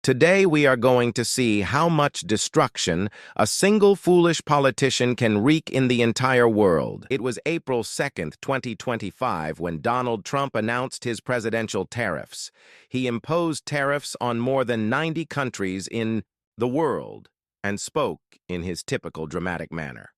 Today we are going to see how much destruction a single foolish politician can wreak in the entire world. It was April 2nd, 2025, when Donald Trump announced his presidential tariffs. He imposed tariffs on more than 90 countries in the world and spoke in his typical dramatic manner.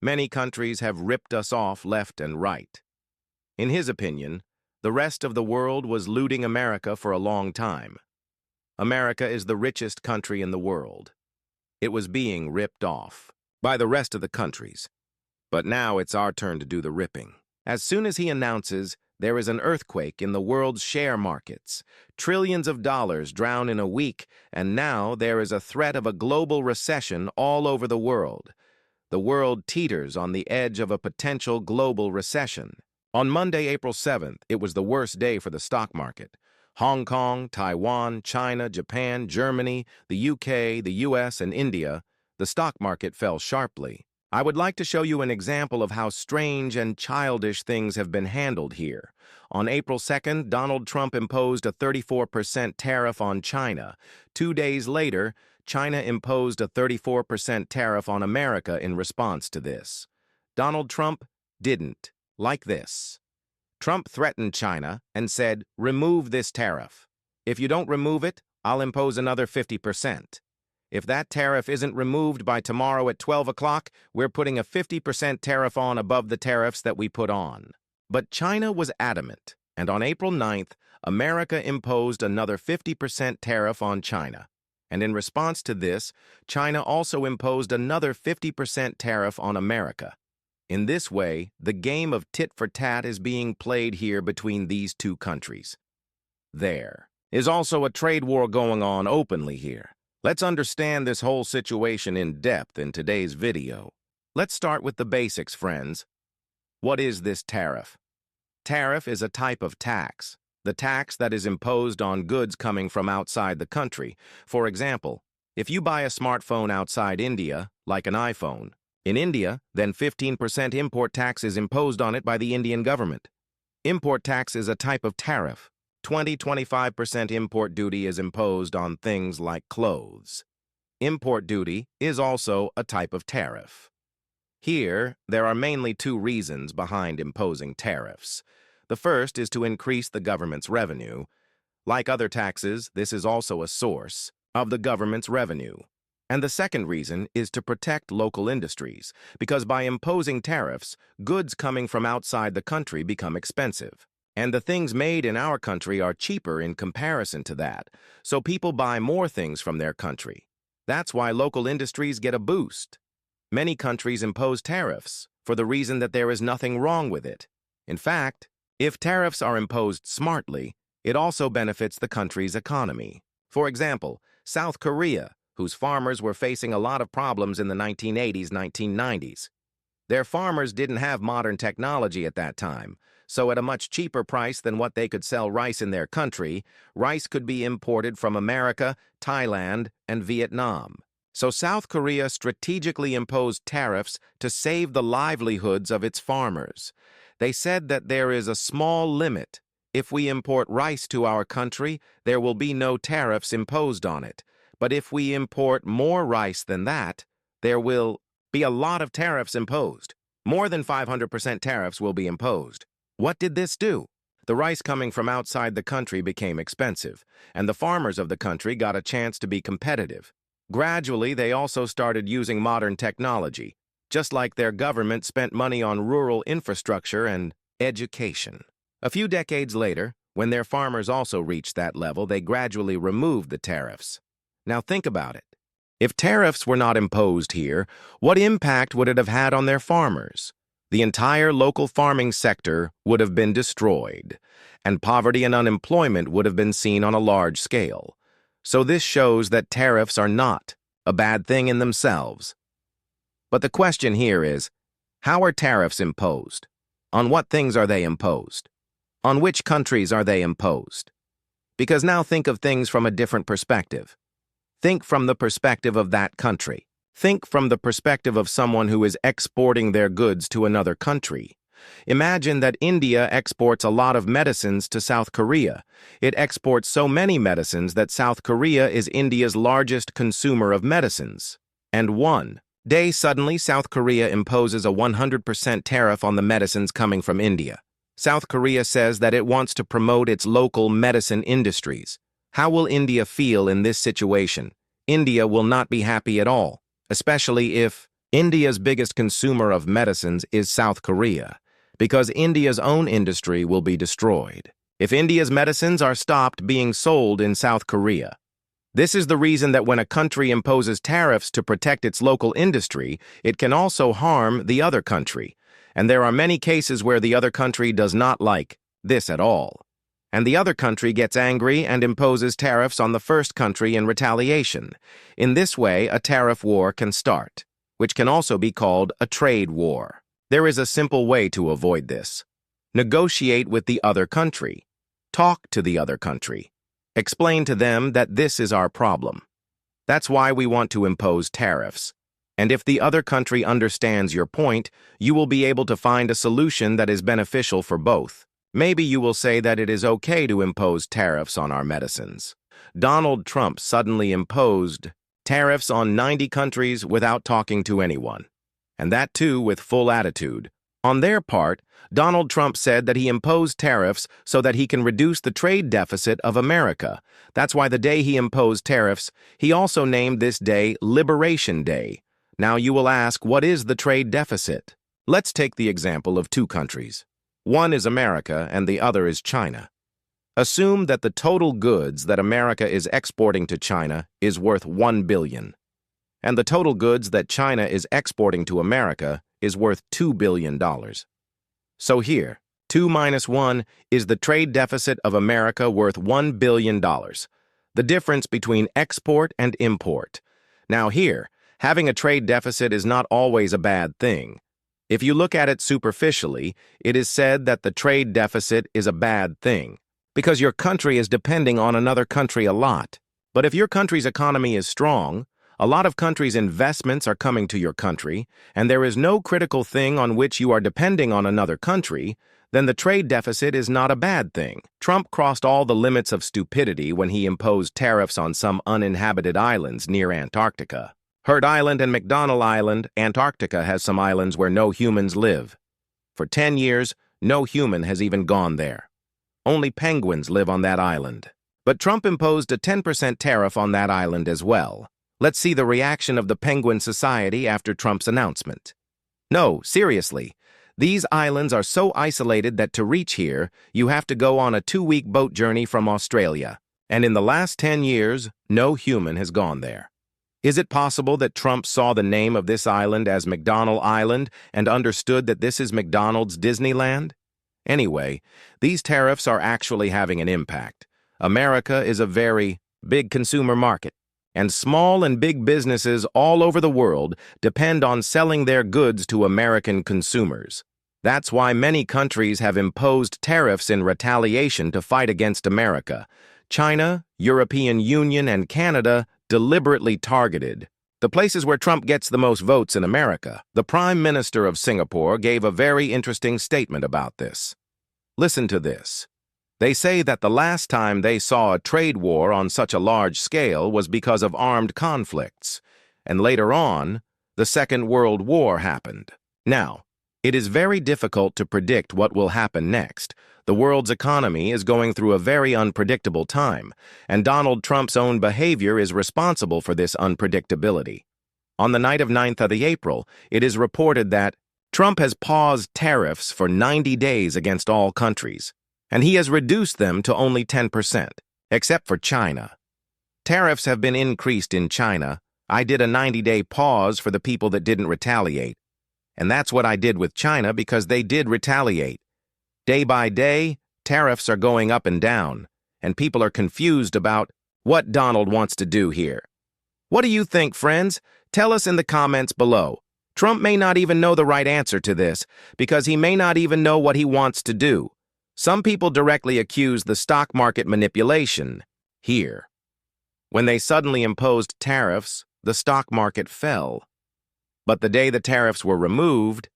Many countries have ripped us off left and right. In his opinion, the rest of the world was looting America for a long time. America is the richest country in the world. It was being ripped off by the rest of the countries. But now it's our turn to do the ripping. As soon as he announces there is an earthquake in the world's share markets, trillions of dollars drown in a week, and now there is a threat of a global recession all over the world. The world teeters on the edge of a potential global recession. On Monday, April 7th, it was the worst day for the stock market. Hong Kong, Taiwan, China, Japan, Germany, the UK, the US, and India, the stock market fell sharply. I would like to show you an example of how strange and childish things have been handled here. On April 2nd, Donald Trump imposed a 34% tariff on China. 2 days later, China imposed a 34% tariff on America in response to this. Donald Trump didn't like this. Trump threatened China and said, "Remove this tariff. If you don't remove it, I'll impose another 50%. If that tariff isn't removed by tomorrow at 12 o'clock, we're putting a 50% tariff on above the tariffs that we put on." But China was adamant, and on April 9th, America imposed another 50% tariff on China. And in response to this, China also imposed another 50% tariff on America. In this way, the game of tit-for-tat is being played here between these two countries. There is also a trade war going on openly here. Let's understand this whole situation in depth in today's video. Let's start with the basics, friends. What is this tariff? Tariff is a type of tax, the tax that is imposed on goods coming from outside the country. For example, if you buy a smartphone outside India, like an iPhone, in India, then 15% import tax is imposed on it by the Indian government. Import tax is a type of tariff. 20–25% import duty is imposed on things like clothes. Import duty is also a type of tariff. Here, there are mainly two reasons behind imposing tariffs. The first is to increase the government's revenue. Like other taxes, this is also a source of the government's revenue. And the second reason is to protect local industries, because by imposing tariffs, goods coming from outside the country become expensive. And the things made in our country are cheaper in comparison to that, so people buy more things from their country. That's why local industries get a boost. Many countries impose tariffs for the reason that there is nothing wrong with it. In fact, if tariffs are imposed smartly, it also benefits the country's economy. For example, South Korea, whose farmers were facing a lot of problems in the 1980s, 1990s. Their farmers didn't have modern technology at that time, so at a much cheaper price than what they could sell rice in their country, rice could be imported from America, Thailand, and Vietnam. So South Korea strategically imposed tariffs to save the livelihoods of its farmers. They said that there is a small limit. If we import rice to our country, there will be no tariffs imposed on it. But if we import more rice than that, there will be a lot of tariffs imposed. More than 500% tariffs will be imposed. What did this do? The rice coming from outside the country became expensive, and the farmers of the country got a chance to be competitive. Gradually, they also started using modern technology, just like their government spent money on rural infrastructure and education. A few decades later, when their farmers also reached that level, they gradually removed the tariffs. Now think about it. If tariffs were not imposed here, what impact would it have had on their farmers? The entire local farming sector would have been destroyed, and poverty and unemployment would have been seen on a large scale. So this shows that tariffs are not a bad thing in themselves. But the question here is, how are tariffs imposed? On what things are they imposed? On which countries are they imposed? Because now think of things from a different perspective. Think from the perspective of that country. Think from the perspective of someone who is exporting their goods to another country. Imagine that India exports a lot of medicines to South Korea. It exports so many medicines that South Korea is India's largest consumer of medicines. And one day, suddenly, South Korea imposes a 100% tariff on the medicines coming from India. South Korea says that it wants to promote its local medicine industries. How will India feel in this situation? India will not be happy at all, especially if India's biggest consumer of medicines is South Korea, because India's own industry will be destroyed if India's medicines are stopped being sold in South Korea. This is the reason that when a country imposes tariffs to protect its local industry, it can also harm the other country. And there are many cases where the other country does not like this at all. And the other country gets angry and imposes tariffs on the first country in retaliation. In this way, a tariff war can start, which can also be called a trade war. There is a simple way to avoid this. Negotiate with the other country. Talk to the other country. Explain to them that this is our problem. That's why we want to impose tariffs. And if the other country understands your point, you will be able to find a solution that is beneficial for both. Maybe you will say that it is okay to impose tariffs on our medicines. Donald Trump suddenly imposed tariffs on 90 countries without talking to anyone. And that too with full attitude. On their part, Donald Trump said that he imposed tariffs so that he can reduce the trade deficit of America. That's why the day he imposed tariffs, he also named this day Liberation Day. Now you will ask, what is the trade deficit? Let's take the example of two countries. One is America and the other is China. Assume that the total goods that America is exporting to China is worth $1 billion, and the total goods that China is exporting to America is worth $2 billion. So here, 2 minus 1 is the trade deficit of America worth $1 billion, the difference between export and import. Now here, having a trade deficit is not always a bad thing. If you look at it superficially, it is said that the trade deficit is a bad thing, because your country is depending on another country a lot. But if your country's economy is strong, a lot of countries' investments are coming to your country, and there is no critical thing on which you are depending on another country, then the trade deficit is not a bad thing. Trump crossed all the limits of stupidity when he imposed tariffs on some uninhabited islands near Antarctica. Heard Island and McDonnell Island, Antarctica has some islands where no humans live. For 10 years, no human has even gone there. Only penguins live on that island. But Trump imposed a 10% tariff on that island as well. Let's see the reaction of the Penguin Society after Trump's announcement. No, seriously. These islands are so isolated that to reach here, you have to go on a 2-week boat journey from Australia. And in the last 10 years, no human has gone there. Is it possible that Trump saw the name of this island as McDonnell Island and understood that this is McDonald's Disneyland? Anyway, these tariffs are actually having an impact. America is a very big consumer market, and small and big businesses all over the world depend on selling their goods to American consumers. That's why many countries have imposed tariffs in retaliation to fight against America. China, European Union, and Canada deliberately targeted the places where Trump gets the most votes in America. The Prime Minister of Singapore gave a very interesting statement about this. Listen to this. They say that the last time they saw a trade war on such a large scale was because of armed conflicts, and later on, the Second World War happened. Now, it is very difficult to predict what will happen next. The world's economy is going through a very unpredictable time, and Donald Trump's own behavior is responsible for this unpredictability. On the night of 9th of April, it is reported that Trump has paused tariffs for 90 days against all countries, and he has reduced them to only 10%, except for China. Tariffs have been increased in China. I did a 90-day pause for the people that didn't retaliate, and that's what I did with China because they did retaliate. Day by day, tariffs are going up and down, and people are confused about what Donald wants to do here. What do you think, friends? Tell us in the comments below. Trump may not even know the right answer to this, because he may not even know what he wants to do. Some people directly accuse the stock market manipulation here. When they suddenly imposed tariffs, the stock market fell. But the day the tariffs were removed,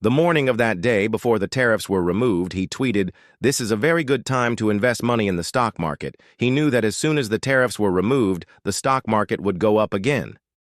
The morning of that day, before the tariffs were removed, he tweeted, "This is a very good time to invest money in the stock market." He knew that as soon as the tariffs were removed, the stock market would go up again.